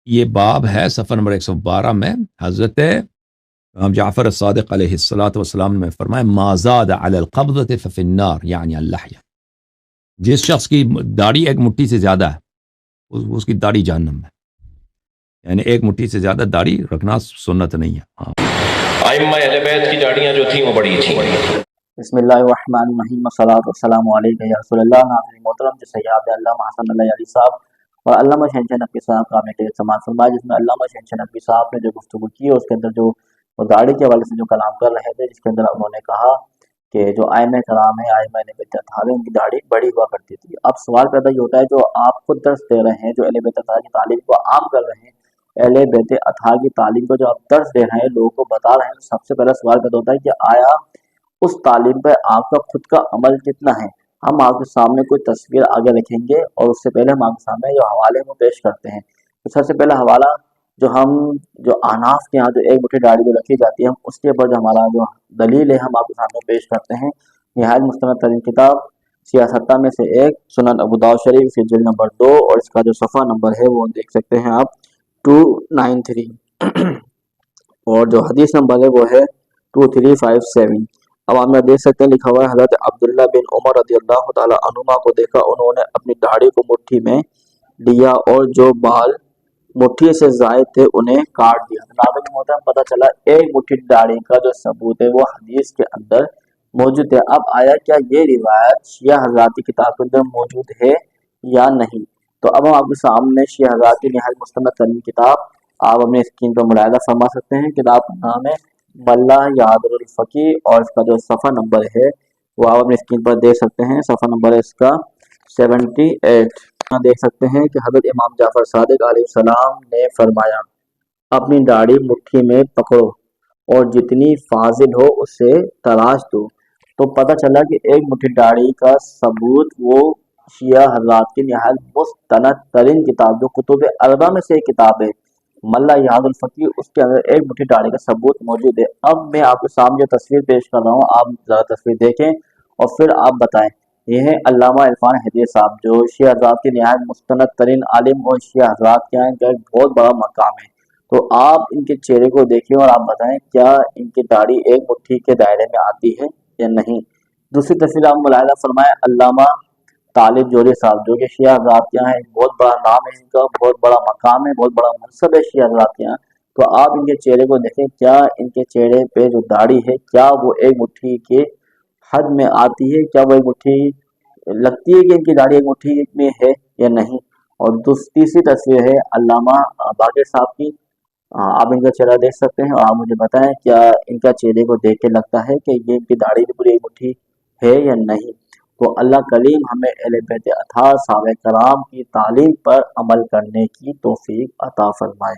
یہ باب ہے صفحہ نمبر 112 میں. حضرت امام جعفر الصادق علیہ الصلوۃ والسلام نے فرمایا ما زاد علی القبضۃ ففی النار، یعنی اللحیہ. جس شخص کی داڑھی ایک مٹھی سے زیادہ ہے اس کی داڑھی جہنم میں، یعنی ایک مٹھی سے زیادہ داڑھی رکھنا سنت نہیں ہے. ہاں، ائمہ اہل بیت کی داڑیاں جو تھیں وہ بڑی تھیں. بسم اللہ الرحمن الرحیم والصلاۃ والسلام علیکہ یا رسول اللہ. ناظرین محترم، جو سیاد علامہ حسن اللہ علی صاحب اور علامہ شہنشاہ نقوی صاحب کا ہمیں سماعت فرمایا، جس میں علامہ شہنشاہ نقوی صاحب نے جو گفتگو کی اس کے اندر جو داڑھی کے حوالے سے جو کلام کر رہے تھے، جس کے اندر انہوں نے کہا کہ جو ائمہ کرام ہیں، ائمہ اہل بیت اطہار، ان کی داڑھی بڑی ہوا کرتی تھی. اب سوال پیدا یہ ہوتا ہے، جو آپ خود درس دے رہے ہیں، جو اہل بیت اطہار کی تعلیم کو عام کر رہے ہیں، اہل بیت اطہار کی تعلیم کو جو آپ درس دے رہے ہیں، لوگوں کو بتا رہے ہیں، سب سے پہلا سوال پیدا ہوتا ہے کہ آیا اس تعلیم پہ آپ کا خود کا عمل کتنا ہے؟ ہم آپ کے سامنے کوئی تصویر آگے رکھیں گے اور اس سے پہلے ہم آپ کے سامنے جو حوالے وہ پیش کرتے ہیں. تو سب سے پہلا حوالہ جو احناف کے یہاں جو ایک مٹھی داڑھی جو رکھی جاتی ہے، ہم اس کے اوپر جو ہمارا جو دلیل ہے ہم آپ کے سامنے پیش کرتے ہیں. نہایت مستند ترین کتاب سیاستہ میں سے ایک سنن ابو داؤد شریف کی جلد نمبر 2، اور اس کا جو صفحہ نمبر ہے وہ دیکھ سکتے ہیں آپ 293 اور جو حدیث نمبر ہے وہ ہے 2357. اب آپ دیکھ سکتے ہیں لکھا ہوا ہے حضرت عبداللہ بن عمر رضی اللہ تعالی عنہما کو دیکھا، انہوں نے اپنی داڑھی کو مٹھی میں لیا اور جو بال مٹھی سے زائد تھے انہیں کاٹ دیا. ناظرین محترم، پتہ چلا ایک مٹھی داڑھی کا جو ثبوت ہے وہ حدیث کے اندر موجود ہے. اب آیا کیا یہ روایت شیعہ حضرات کی کتاب کے اندر موجود ہے یا نہیں؟ تو اب ہم آپ کے سامنے شیعہ حضرات کی نہایت مستند ترین کتاب آپ اپنے اسکرین پر ملاحظہ فرما سکتے ہیں. کتاب کا نام ہے ملا یادر الفقی اور اس کا جو صفحہ نمبر ہے وہ آپ اپنے اسکرین پر دیکھ سکتے ہیں. صفحہ نمبر ہے اس کا 78. دیکھ سکتے ہیں کہ حضرت امام جعفر صادق علیہ السلام نے فرمایا اپنی داڑھی مٹھی میں پکڑو اور جتنی فاضل ہو اسے تراش دو. تو پتہ چلا کہ ایک مٹھی داڑھی کا ثبوت وہ شیعہ حضرات کی نہایت مستند ترین کتاب جو کتب اربعہ میں سے ایک کتاب ہے ملا یاد الفقی، اس کے اندر ایک مٹھی داڑھی کا ثبوت موجود ہے. اب میں آپ کے سامنے تصویر پیش کر رہا ہوں، آپ ذرا تصویر دیکھیں اور پھر آپ بتائیں. یہ ہے علامہ عرفان حیدری صاحب جو شیعہ حضرات کے نہایت مستند ترین عالم اور شیعہ حضرات کے ان کا ایک بہت بڑا مقام ہے. تو آپ ان کے چہرے کو دیکھیں اور آپ بتائیں کیا ان کی داڑھی ایک مٹھی کے دائرے میں آتی ہے یا نہیں. دوسری تصویر آپ ملاحظہ فرمائیں علامہ طالب جوہری صاحب جو کہ شیعہ حضرات کے یہاں ایک بہت بڑا نام ہے، ان کا بہت بڑا مقام ہے، بہت بڑا منصب ہے شیعہ حضرات کے یہاں. تو آپ ان کے چہرے کو دیکھیں، کیا ان کے چہرے پہ جو داڑھی ہے کیا وہ ایک مٹھی کے حد میں آتی ہے؟ کیا وہ ایک مٹھی لگتی ہے کہ ان کی داڑھی ایک مٹھی میں ہے یا نہیں؟ اور تیسری تصویر ہے علامہ باقر صاحب کی. آپ ان کا چہرہ دیکھ سکتے ہیں اور آپ مجھے بتائیں کیا ان کا چہرے کو دیکھ کے لگتا ہے کہ یہ ان کی داڑھی بھی پوری ایک مٹھی ہے یا نہیں؟ تو اللہ کریم ہمیں اہل بیت اطہار صحابہ کرام کی تعلیم پر عمل کرنے کی توفیق عطا فرمائے.